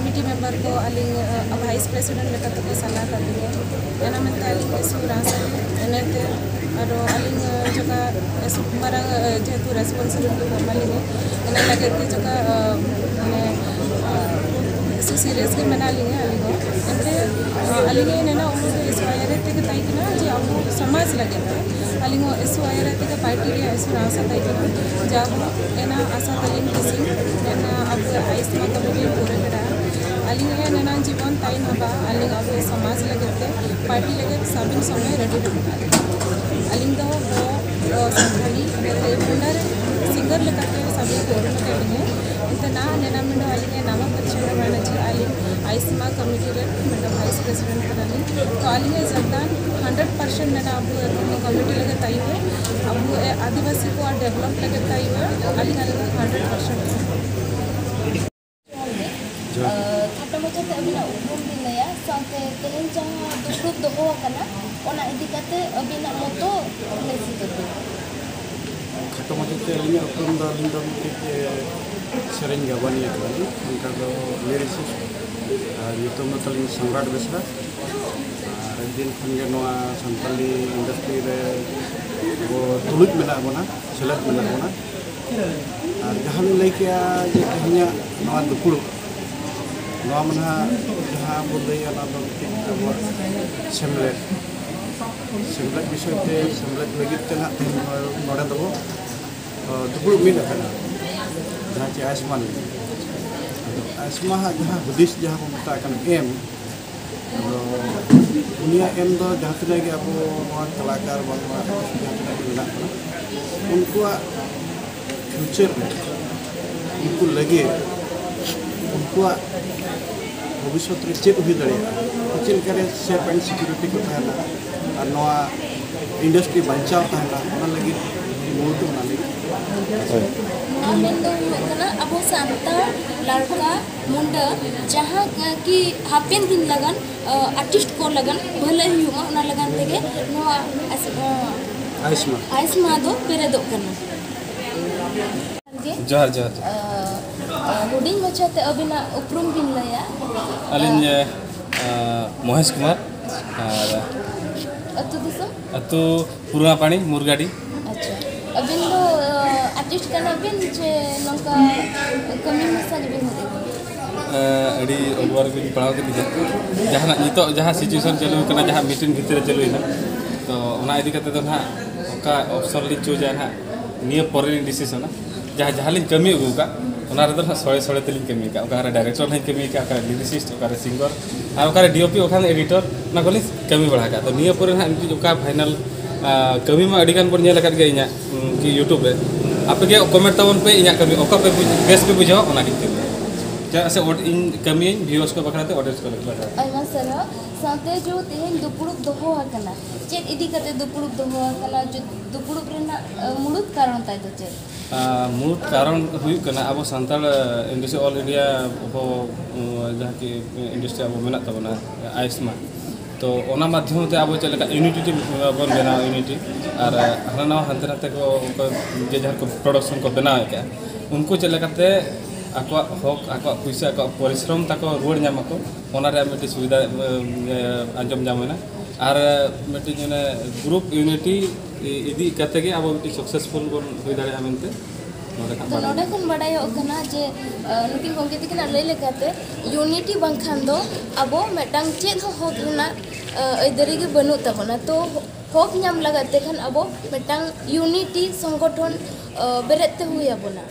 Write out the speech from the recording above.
committee member को अलिंग vice president लेकर तो सलाह कर दिए एना मनते अलिंग सुरासा एनेते और अलिंग जगह मारंग जेतु रेस्पॉन्सिबिलिटी को मलिंग एना लगते जगह माने सीरियस के मना लिंगे अलिंग एंते अलिंग नेना उमुद इस वायरते के ताइकना जे अब समाज लगे अलिंग इस वायरते के पार्टी रे सुरासा ताइकना जाबो एना आशा तलिंग किसी एना अब आइसमा कमिटी पूरे करा अलिंग नेना जीवन ताइन हबा अलिंग अब समाज लगते पार्टी लगे सभी समय रेडी रहता अलिंग दो वो संभाली पुनर सिंगर लेकर सभी कोरन करेंगे इतना नेना मिंडो अलिंग नाम परिचय वाला जी अलिंग आइसमा कमिटी रे मतलब वाइस प्रेसिडेंट कराली तो अलिंग जगदान 100% नेना अब कमिटी लगे ताई है अब आदिवासी को डेवलप लगे ताई है अलिंग अलिंग 100% खाटा मचा ते अबिना उपम दिनया साथे तेहेन जहां दुसुप दोहो kana ona idikate abina moto lesi to खाटा मचा ते अलिंग उपम दा लिंदा के sering gawan ya kali kalau lyricist itu mataling sangrat besar rajin khangge noa santali industry re wo tulut mena bona selat mena bona jahan lay kya je kahnya noa dukul noa mana jahan boleh ya na abo semlet bishoy te semlet legit tena noda dobo dukul mina kana जहाँ चे आसमान जहाँ हुदिस जहाँ को मताkan M दुनिया M दो जहाँ तक कि अब कलाकार बांगवा जहाँ तक कि मिला उनको फ्यूचर में उनको लगे उनको भविष्य रे चेक हुई दाड़े चेक करे सेफ एंड सिक्योरिटी को तहना और नवा इंडस्ट्री बचाव तहना लगे मूर्त बना लगे अबो सांतार लड़का मुंडा जहाँ की हापेन दिन लगन आर्टिस्ट को लगन भले ही हुआ उना लगन तेगे नोआ आइसमा दो पेरे दो करना जोहार जोहार हुडिंग मचाते अबिना उपरुम दिन लया अलिंज महेश कुमार अतु पुराना पानी मुरगाड़ी अच्छा अबिन दो आर्टिस्ट करना बिन जे नंका कमी मसाज बिन अड़ी ओवर के पढ़ाव के जहाँ नितो जहाँ सिचुएशन चलू करना जहाँ मीटिंग भीतर चलू ना तो उना इदी करते तो ना का ऑप्शन ली चूज है ना निये परे डिसीजन जहाँ जहाँ लिंग कमी अगू का उना रे तो ना सोए सोए तलिंग कमी का ओका डायरेक्टर नहीं कमी का ओका लिरिसिस्ट ओका सिंगर और ओका डीओपी ओका एडिटर ना कोली कमी बढ़ा का तो निये परे ना इनकी ओका फाइनल कमी में अड़ी गान पर नेल कर गई कि यूट्यूब रे आपे के कमेंट तावन पे इना कमी ओका पे बेस पे बुझाओ ओना किते क्या से इन कमी व्यूअर्स को बखराते ऑडियंस को लगा आइमा सरा साथे जो तेहेन दुपुरुक दोहो हकना चेक इदी करते दुपुरुक दोहो हकना जो दुपुरुक रेना मुलुत कारण ताई तो चेक मुलुत कारण हुई कना अब संताल इंडस्ट्री ऑल इंडिया को जहाँ की इंडस्ट्री अब मेना तबना आइसमा तो ओना माध्यम ते अब चलका यूनिटी बन बना यूनिटी और हना हंते नाते को जे जहाँ को प्रोडक्शन को बना के उनको चलकाते आको हक आको पैसा आको परिश्रम तक रुआड़ नामको ओनारे मिट्टी सुविधा आंजम जामेना और मिट्टी जने ग्रुप यूनिटी इदी करते के अब मिट्टी सक्सेसफुल बन हुई दाड़े आमेंते तो नोडे खन बडाय ओकना जे नुकिन गंगे तिकिना लय लेकाते यूनिटी बंखान दो अब मेटांग चेद हो हक रना अदरी के बनु तबना तो हक नाम लगाते खन अब मेटांग यूनिटी संगठन बेरेते हुई आबोना